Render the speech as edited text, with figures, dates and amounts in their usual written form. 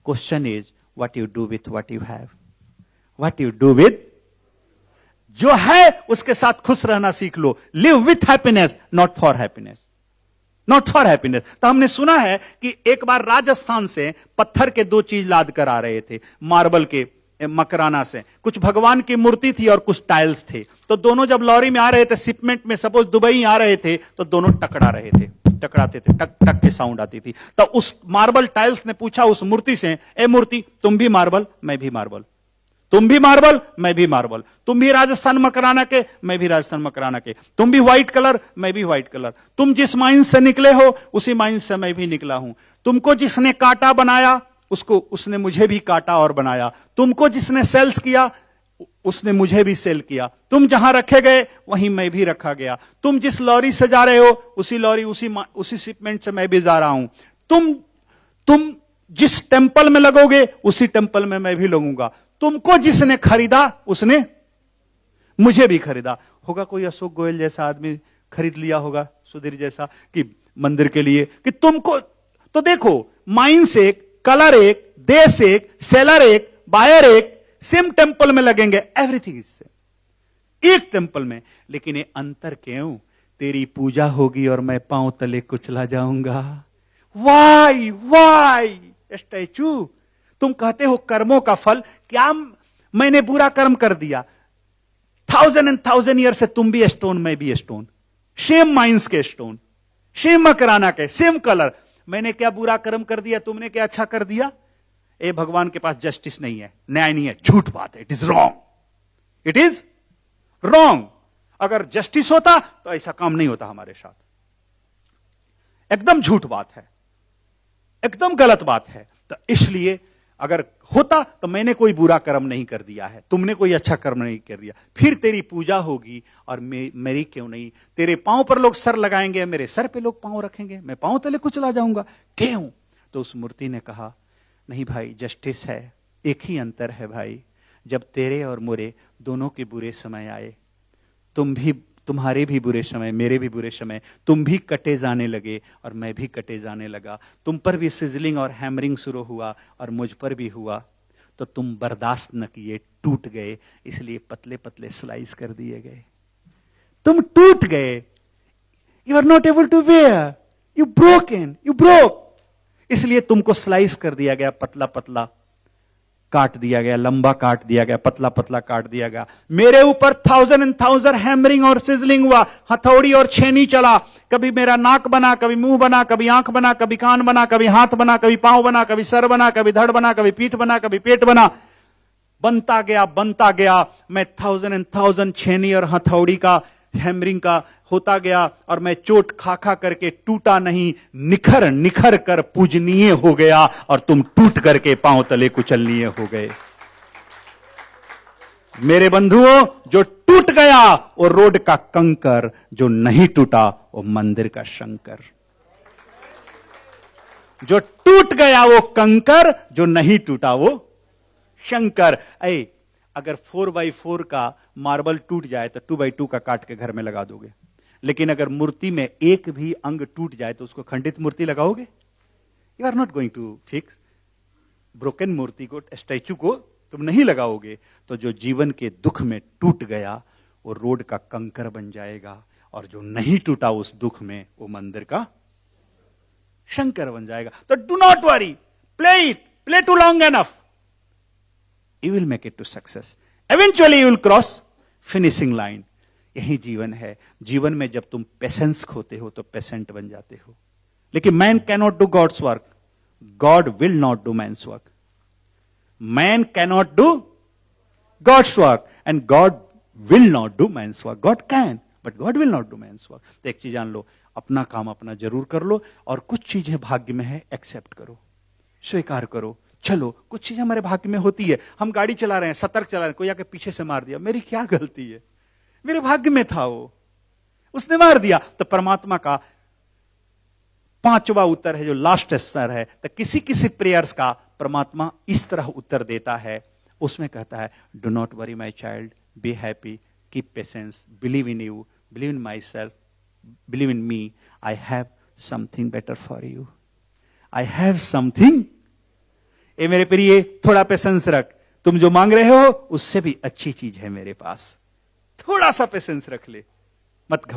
Question is what you do with what you have, what you do with जो है उसके साथ खुश रहना सीख लो. Live with happiness, not for happiness, not for happiness. तो हमने सुना है कि एक बार राजस्थान से पत्थर के दो चीज लाद कर आ रहे थे, मार्बल के मकराना से. कुछ भगवान की मूर्ति थी और कुछ टाइल्स थे. तो दोनों जब लॉरी में आ रहे थे, शिपमेंट में सपोज दुबई आ रहे थे, तो दोनों टकरा रहे थे, टकराते थे, टक टक की साउंड आती थी. तो उस मार्बल टाइल्स ने पूछा उस मूर्ति से, ए मूर्ति तुम भी मार्बल, मैं भी मार्बल, तुम भी मार्बल, मैं भी मार्बल, तुम भी राजस्थान मकराना के, मैं भी राजस्थान मकराना के, तुम भी व्हाइट कलर, मैं भी व्हाइट कलर, तुम जिस माइन से निकले हो उसी माइन से मैं भी निकला हूं. तुमको जिसने काटा बनाया उसको उसने मुझे भी काटा और बनाया. तुमको जिसने सेल्स किया उसने मुझे भी सेल किया. तुम जहां रखे गए वहीं मैं भी रखा गया. तुम जिस लॉरी से जा रहे हो उसी लॉरी उसी शिपमेंट से मैं भी जा रहा हूं. तुम जिस टेंपल में लगोगे उसी टेंपल में मैं भी लगूंगा. तुमको जिसने खरीदा उसने मुझे भी खरीदा. होगा कोई अशोक गोयल जैसा आदमी खरीद लिया होगा, सुधीर जैसा, कि मंदिर के लिए, कि तुमको. तो देखो, माइंस एक, कलर एक, देश एक, सेलर एक, बायर एक, सेम टेंपल में लगेंगे, एवरीथिंग इज सेम, एक टेंपल में. लेकिन ये अंतर क्यों? तेरी पूजा होगी और मैं पांव तले कुचला जाऊंगा. Why statue. तुम कहते हो कर्मों का फल, क्या मैंने बुरा कर्म कर दिया, 1000 ईयर से तुम भी स्टोन, मैं भी स्टोन, सेम माइंस के स्टोन, सेम मकराना के, सेम कलर. मैंने क्या बुरा कर्म कर दिया, तुमने क्या अच्छा कर दिया? ए भगवान के पास जस्टिस नहीं है, न्याय नहीं है, झूठ बात है. It is wrong, it is wrong. अगर जस्टिस होता तो ऐसा काम नहीं होता हमारे साथ. एकदम झूठ बात है, एकदम गलत बात है. तो इसलिए अगर होता तो मैंने कोई बुरा कर्म नहीं कर दिया है, तुमने कोई अच्छा कर्म नहीं कर दिया, फिर तेरी पूजा होगी और मेरी क्यों नहीं? तेरे पांव पर लोग सर लगाएंगे, मेरे सर पे लोग पांव रखेंगे, मैं पांव तले कुचला जाऊंगा, क्यों? तो उस मूर्ति ने कहा, नहीं भाई, जस्टिस है. एक ही अंतर है भाई, जब तेरे और मोरे दोनों के बुरे समय आए, तुम्हारे भी बुरे समय, मेरे भी बुरे समय, तुम भी कटे जाने लगे और मैं भी कटे जाने लगा. तुम पर भी सिजलिंग और हैमरिंग शुरू हुआ और मुझ पर भी हुआ. तो तुम बर्दाश्त न किए, टूट गए, इसलिए पतले पतले स्लाइस कर दिए गए. तुम टूट गए, you are not able to bear, you broke, इसलिए तुमको स्लाइस कर दिया गया, पतला पतला काट दिया गया, लंबा काट दिया गया, पतला पतला काट दिया गया. मेरे ऊपर 1000 हैमरिंग और सिजलिंग हुआ, हथौड़ी और छेनी चला. कभी मेरा नाक बना, कभी मुंह बना, कभी आंख बना, कभी कान बना, कभी हाथ बना, कभी पांव बना, कभी सर बना, कभी धड़ बना, कभी पीठ बना, कभी पेट बना. बनता गया. मैं 1000 छेनी और हथौड़ी का, हैमरिंग का होता गया और मैं चोट खा करके टूटा नहीं, निखर कर पूजनीय हो गया और तुम टूट करके पांव तले कुचलनीय हो गए. मेरे बंधुओं, जो टूट गया वो रोड का कंकर, जो नहीं टूटा वो मंदिर का शंकर. जो टूट गया वो कंकर, जो नहीं टूटा वो शंकर. अगर 4x4 का मार्बल टूट जाए तो 2x2 का काट के घर में लगा दोगे, लेकिन अगर मूर्ति में एक भी अंग टूट जाए तो उसको खंडित मूर्ति लगाओगे? You are not going to fix. Broken मूर्ति को, स्टैचू को तुम नहीं लगाओगे. तो जो जीवन के दुख में टूट गया वो रोड का कंकर बन जाएगा, और जो नहीं टूटा उस दुख में वो मंदिर का शंकर बन जाएगा. तो do not worry, play to long enough, you will make it to success. Eventually you will cross finishing line. यही जीवन है. जीवन में जब तुम पेशेंस खोते हो तो पेशेंट बन जाते हो. लेकिन man cannot do God's work, God will not do man's work. Man cannot do God's work and God will not do man's work. God can but God will not do man's work. तो एक चीज जान लो, अपना काम अपना जरूर कर लो, और कुछ चीजें भाग्य में है, एक्सेप्ट करो, स्वीकार करो. चलो, कुछ चीज हमारे भाग्य में होती है. हम गाड़ी चला रहे हैं, सतर्क चला रहे हैं, कोई आके पीछे से मार दिया, मेरी क्या गलती है? मेरे भाग्य में था वो, उसने मार दिया. तो परमात्मा का 5वां उत्तर है, जो लास्ट स्तर है. तो किसी किसी प्रेयर्स का परमात्मा इस तरह उत्तर देता है. उसमें कहता है, do not worry my child, be happy, keep patience, believe in you, believe in myself, believe in me, I have something better for you, I have something. ए मेरे प्रिय, थोड़ा पेशेंस रख, तुम जो मांग रहे हो उससे भी अच्छी चीज है मेरे पास, थोड़ा सा पेशेंस रख ले, मत घबरा।